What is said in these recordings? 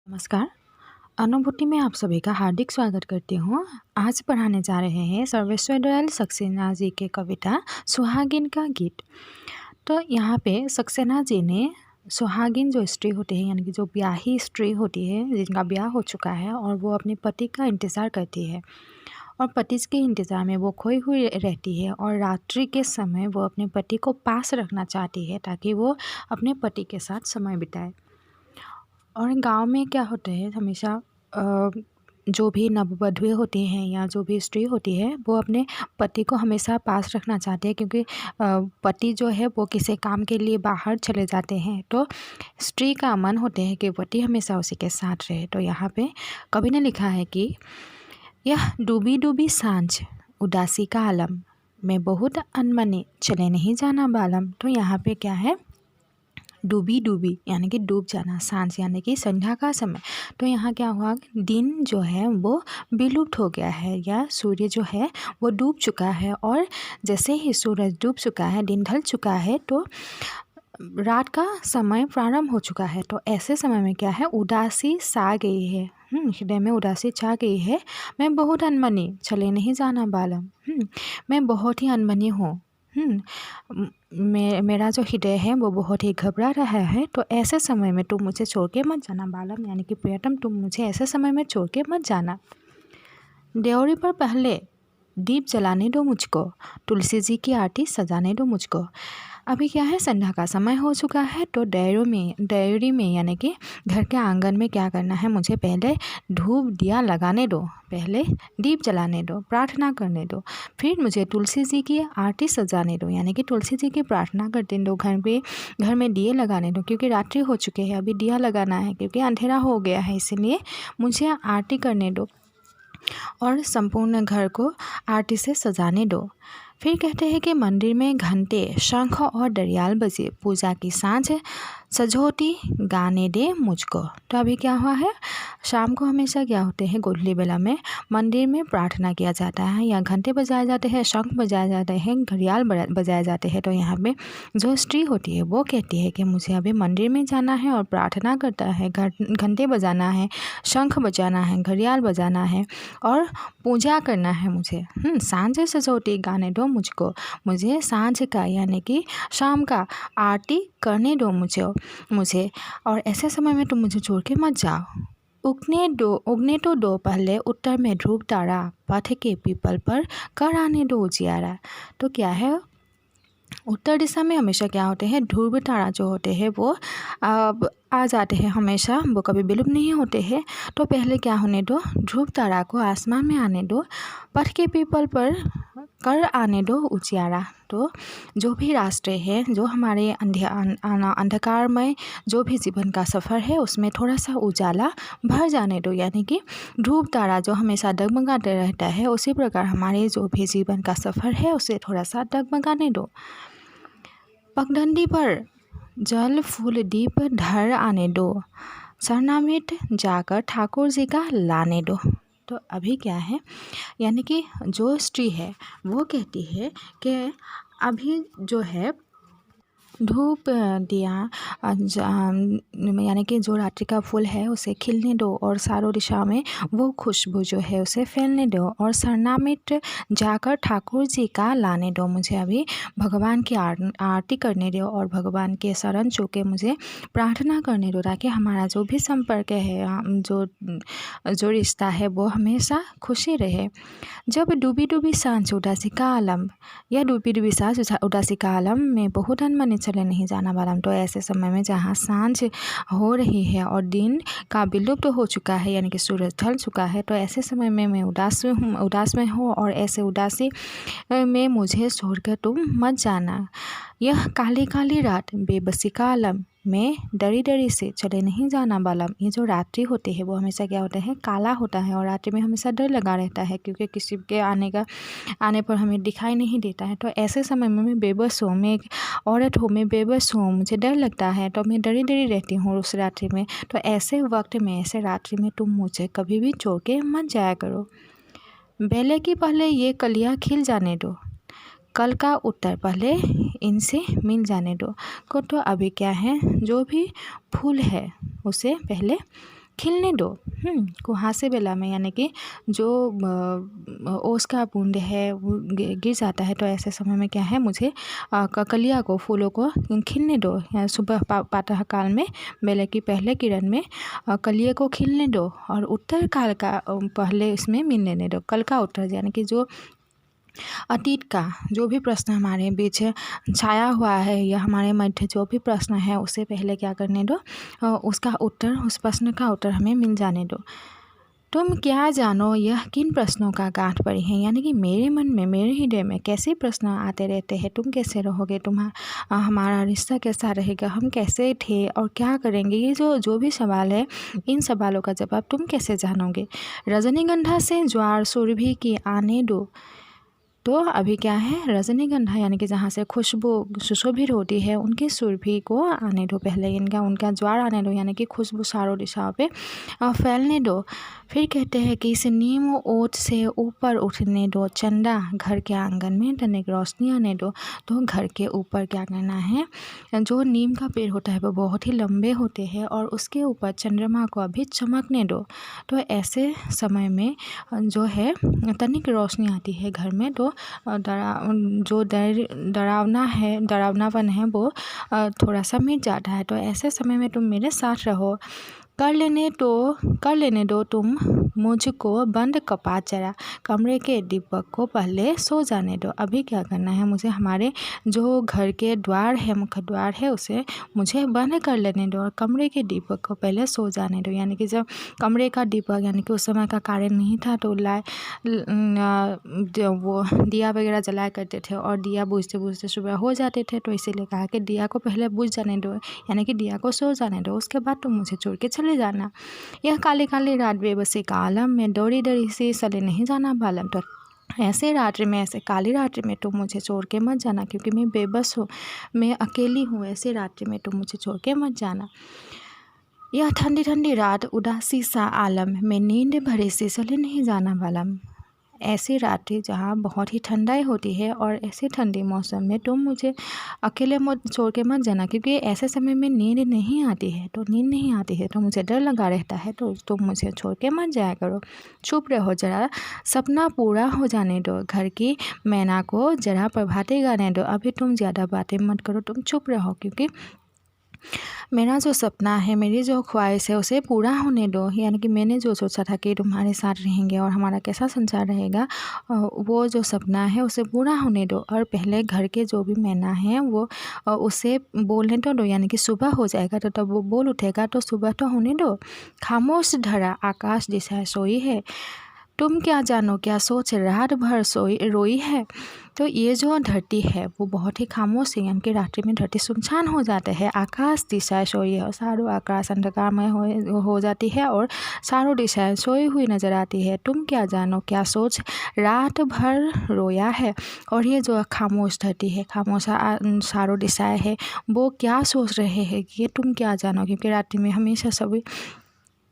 नमस्कार। अनुभूति में आप सभी का हार्दिक स्वागत करती हूँ। आज पढ़ाने जा रहे हैं सर्वेश्वर दयाल सक्सेना जी के कविता सुहागिन का गीत। तो यहाँ पे सक्सेना जी ने सुहागिन जो स्त्री होती है, यानी कि जो ब्याही स्त्री होती है जिनका ब्याह हो चुका है और वो अपने पति का इंतज़ार करती है और पति के इंतज़ार में वो खोई हुई रहती है और रात्रि के समय वो अपने पति को पास रखना चाहती है ताकि वो अपने पति के साथ समय बिताए। और गांव में क्या होता है, हमेशा जो भी नववधुएं होती हैं या जो भी स्त्री होती है वो अपने पति को हमेशा पास रखना चाहते हैं, क्योंकि पति जो है वो किसी काम के लिए बाहर चले जाते हैं तो स्त्री का मन होते हैं कि पति हमेशा उसी के साथ रहे। तो यहाँ पे कवि ने लिखा है कि यह डूबी डूबी सांझ उदासी का आलम में बहुत अनमने चले नहीं जाना बालम। तो यहाँ पे क्या है, डूबी डूबी यानी कि डूब जाना, सांझ यानी कि संध्या का समय। तो यहाँ क्या हुआ, दिन जो है वो विलुप्त हो गया है या सूर्य जो है वो डूब चुका है और जैसे ही सूरज डूब चुका है, दिन ढल चुका है तो रात का समय प्रारंभ हो चुका है। तो ऐसे समय में क्या है, उदासी सा गई है, हृदय में उदासी छा गई है। मैं बहुत अनमनी चले नहीं जाना बालम, मैं बहुत ही अनमनी हूँ, मेरा जो हृदय है वो बहुत ही घबरा रहा है। तो ऐसे समय में तुम मुझे छोड़ के मत जाना बालम, यानी कि प्रियतम तुम मुझे ऐसे समय में छोड़ के मत जाना। ड्योरी पर पहले दीप जलाने दो मुझको, तुलसी जी की आरती सजाने दो मुझको। अभी क्या है, संध्या का समय हो चुका है तो डेयरी में यानी कि घर के आंगन में क्या करना है, मुझे पहले धूप दिया लगाने दो, पहले दीप जलाने दो, प्रार्थना करने दो, फिर मुझे तुलसी जी की आरती सजाने दो, यानी कि तुलसी जी की प्रार्थना करते दो, घर में दिए लगाने दो, क्योंकि रात्रि हो चुके हैं, अभी दिया लगाना है क्योंकि अंधेरा हो गया है, इसलिए मुझे आरती करने दो और संपूर्ण घर को आरती से सजाने दो। फिर कहते हैं कि मंदिर में घंटे शंख और दरियाल बजे, पूजा की सांझ सजोती गाने दे मुझको। तो अभी क्या हुआ है, शाम को हमेशा क्या होते हैं, गोधूली बेला में मंदिर में प्रार्थना किया जाता है या घंटे बजाए जाते हैं, शंख बजाए जाते हैं, घड़ियाल बजाए जाते हैं। तो यहाँ पे जो स्त्री होती है वो कहती है कि मुझे अभी मंदिर में जाना है और प्रार्थना करता है, घंटे बजाना है, शंख बजाना है, घड़ियाल बजाना है और पूजा करना है मुझे। सांझ सजोती गाने दो मुझको, मुझे सांझ का यानी कि शाम का आरती करने दो मुझे और ऐसे समय में तुम मुझे छोड़ के मत जाओ। उगने तो दो पहले उत्तर में ध्रुव तारा, पथ के पीपल पर कर आने दो उजियारा। तो क्या है, उत्तर दिशा में हमेशा क्या होते हैं, ध्रुव तारा जो होते हैं वो आ जाते हैं, हमेशा वो कभी विलुप्त नहीं होते हैं। तो पहले क्या होने दो, ध्रुव तारा को आसमान में आने दो, पथ के पीपल पर कर आने दो उजियारा। तो जो भी रास्ते हैं, जो हमारे अंधकारमय जो भी जीवन का सफ़र है उसमें थोड़ा सा उजाला भर जाने दो, यानी कि ध्रुव तारा जो हमेशा डगमगाते रहता है उसी प्रकार हमारे जो भी जीवन का सफ़र है उसे थोड़ा सा डगमगाने दो। पगडंडी पर जल फूल दीप धर आने दो, सरनामित जाकर ठाकुर जी का लाने दो। तो अभी क्या है, यानी कि जो स्त्री है वो कहती है कि अभी जो है धूप दिया यानी कि जो रात्रि का फूल है उसे खिलने दो और चारों दिशा में वो खुशबू जो है उसे फैलने दो और सरनामित जाकर ठाकुर जी का लाने दो। मुझे अभी भगवान की आरती करने दो और भगवान के शरण छू के मुझे प्रार्थना करने दो, ताकि हमारा जो भी संपर्क है, जो रिश्ता है वो हमेशा खुशी रहे। जब डूबी डूबी सांझ उदासी का आलम, यह डूबी डूबी सांझ उदासी का आलम में बहुत अनमने चले नहीं जाना बालम। तो ऐसे समय में जहाँ सांझ हो रही है और दिन का विलुप्त हो चुका है, यानी कि सूरज ढल चुका है, तो ऐसे समय में मैं उदास में हूँ और ऐसे उदासी में मुझे छोड़कर तुम मत जाना। यह काली काली रात बेबसी का आलम में डरी डरी से चले नहीं जाना बालम। ये जो रात्रि होती है वो हमेशा क्या होता है, काला होता है और रात्रि में हमेशा डर लगा रहता है, क्योंकि किसी के आने पर हमें दिखाई नहीं देता है। तो ऐसे समय में मैं बेबस हूँ, मैं एक औरत हूँ, मैं बेबस हूँ, मुझे डर लगता है, तो मैं डरी डरी रहती हूँ उस रात्रि में। तो ऐसे वक्त में, ऐसे रात्रि में तुम मुझे कभी भी छोड़ के मत जाया करो। बेले की पहले ये कलियाँ खिल जाने दो, कल का उत्तर पहले इनसे मिल जाने दो। को तो अभी क्या है, जो भी फूल है उसे पहले खिलने दो। कुहासे बेला में यानी कि जो ओस का बूंद है वो गिर जाता है, तो ऐसे समय में क्या है, मुझे कलिया को, फूलों को खिलने दो। सुबह प्रातः काल में बेले की पहले किरण में कलिए को खिलने दो और उत्तर काल का पहले इसमें मिलने दो। कल का उत्तर यानी कि जो अतीत का जो भी प्रश्न हमारे बीच छाया हुआ है या हमारे मध्य जो भी प्रश्न है उसे पहले क्या करने दो, उसका उत्तर, उस प्रश्न का उत्तर हमें मिल जाने दो। तुम क्या जानो यह किन प्रश्नों का गांठ पड़ी है, यानी कि मेरे मन में, मेरे हृदय में कैसे प्रश्न आते रहते हैं। तुम कैसे रहोगे, हमारा रिश्ता कैसा रहेगा, हम कैसे थे और क्या करेंगे, ये जो भी सवाल है, इन सवालों का जवाब तुम कैसे जानोगे। रजनीगंधा से ज्वार सुरभि की आने दो। तो अभी क्या है, रजनीगंधा यानी कि जहाँ से खुशबू सुशोभित होती है, उनकी सुरभि को आने दो, पहले उनका ज्वार आने दो, यानी कि खुशबू चारों दिशाओं पे फैलने दो। फिर कहते हैं कि इस नीम ओट से ऊपर उठने दो चंदा, घर के आंगन में तनिक रोशनी आने दो। तो घर के ऊपर क्या करना है, जो नीम का पेड़ होता है वो बहुत ही लंबे होते हैं और उसके ऊपर चंद्रमा को अभी चमकने दो। तो ऐसे समय में जो है तनिक रोशनी आती है घर में, तो डरावनापन है वो थोड़ा सा मिट जाता है। तो ऐसे समय में तुम मेरे साथ रहो। कर लेने दो तुम मुझको बंद कपाट जरा, कमरे के दीपक को पहले सो जाने दो। अभी क्या करना है, मुझे हमारे जो घर के द्वार है, मुख्य द्वार है, उसे मुझे बंद कर लेने दो और कमरे के दीपक को पहले सो जाने दो। यानी कि जब कमरे का दीपक, यानी कि उस समय का कारण नहीं था, तो वो दिया वगैरह जलाया करते थे और दिया बुझते बुझते सुबह हो जाते थे। तो इसीलिए कहा कि दिया को पहले बुझ जाने दो, यानी कि दिया को सो जाने दो, उसके बाद तुम मुझे छोड़ के चले जाना। यह काली काली रात बेबसी का आलम में डोरी डोरी से चले नहीं जाना बालम। तो ऐसे रात्रि में, ऐसे काली रात्रि में तुम मुझे छोड़ के मत जाना, क्योंकि मैं बेबस हूँ, मैं अकेली हूँ। ऐसे रात्रि में तुम मुझे छोड़ के मत जाना। यह ठंडी ठंडी रात उदासी सा आलम में नींद भरे से चले नहीं जाना बालम। ऐसी रात्रि जहाँ बहुत ही ठंडाई होती है और ऐसे ठंडे मौसम में तुम मुझे अकेले मत छोड़ के मत जाना, क्योंकि ऐसे समय में नींद नहीं आती है। तो मुझे डर लगा रहता है, तो तुम मुझे छोड़ के मत जाया करो। चुप रहो जरा, सपना पूरा हो जाने दो, घर की मैना को जरा प्रभाते गाने दो। अभी तुम ज़्यादा बातें मत करो, तुम चुप रहो, क्योंकि मेरा जो सपना है, मेरी जो ख्वाहिश है, उसे पूरा होने दो। यानी कि मैंने जो सोचा था कि तुम्हारे साथ रहेंगे और हमारा कैसा संसार रहेगा, वो जो सपना है उसे पूरा होने दो। और पहले घर के जो भी मैना हैं वो उसे बोलने तो दो, यानी कि सुबह हो जाएगा तो तब वो बोल उठेगा, तो सुबह तो होने दो। खामोश धरा आकाश दिशा सोई है, तुम क्या जानो क्या सोच रात भर रोई है। तो ये जो धरती है वो बहुत ही खामोश है, यानी कि रात्रि में धरती सुनसान हो जाता है। आकाश दिशाएं सोई है और चारों आकाश अंधकारमय हो जाती है और चारों दिशाएं सोई हुई नजर आती है। तुम क्या जानो क्या सोच रात भर रोया है। और ये जो खामोश धरती है, खामोश चारों दिशाएं है, वो क्या सोच रहे हैं, ये तुम क्या जानो। क्योंकि रात्रि में हमेशा सभी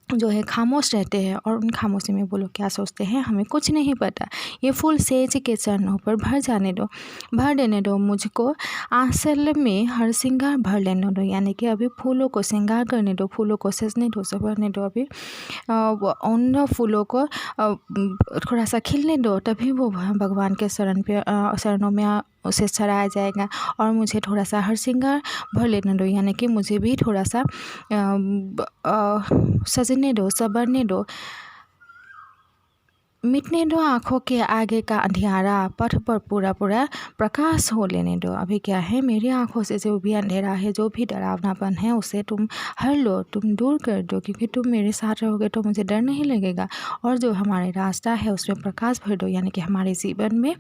जो है खामोश रहते हैं और उन खामोशी में वो लोग क्या सोचते हैं, हमें कुछ नहीं पता। ये फूल सेज के चरणों पर भर देने दो मुझको, आंचल में हर श्रृंगार भर लेने दो। यानी कि अभी फूलों को श्रृंगार करने दो, फूलों को सजने दो, संवरने दो। अभी उन फूलों को थोड़ा सा खिलने दो, तभी वो भगवान के शरणों में उसे चढ़ाया जाएगा। और मुझे थोड़ा सा हर श्रृंगार भर लेने दो, यानी कि मुझे भी थोड़ा सा सजने दो, संवरने दो। मिटने दो आँखों के आगे का अंधियारा, पथ पर पूरा पूरा प्रकाश हो लेने दो। अभी क्या है, मेरी आँखों से जो भी अंधेरा है, जो भी डरावनापन है, उसे तुम हर लो, तुम दूर कर दो। क्योंकि तुम मेरे साथ रहोगे तो मुझे डर नहीं लगेगा। और जो हमारे रास्ता है उसमें प्रकाश भर दो, यानी कि हमारे जीवन में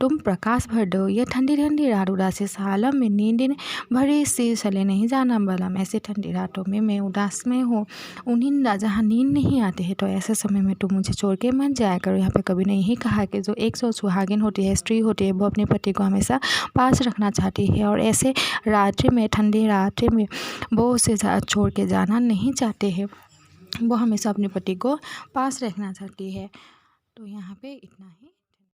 तुम प्रकाश भर दो। ये ठंडी ठंडी रात उदासी सालम में नींद भरी सी चले नहीं जाना बलम। ऐसे ठंडी रातों में मैं उदास में हूँ, उन्हीं जहाँ नींद नहीं आती है, तो ऐसे समय में तुम मुझे छोड़ के मत जाया करो। यहाँ पे कभी नहीं कहा कि जो एक सुहागिन होती है, स्त्री होती है, वो अपने पति को हमेशा पास रखना चाहती है और ऐसे रात्रि में, ठंडी रात्रि में वो उसे छोड़ के जाना नहीं चाहते हैं, वो हमेशा अपने पति को पास रखना चाहती है। तो यहाँ पे इतना ही।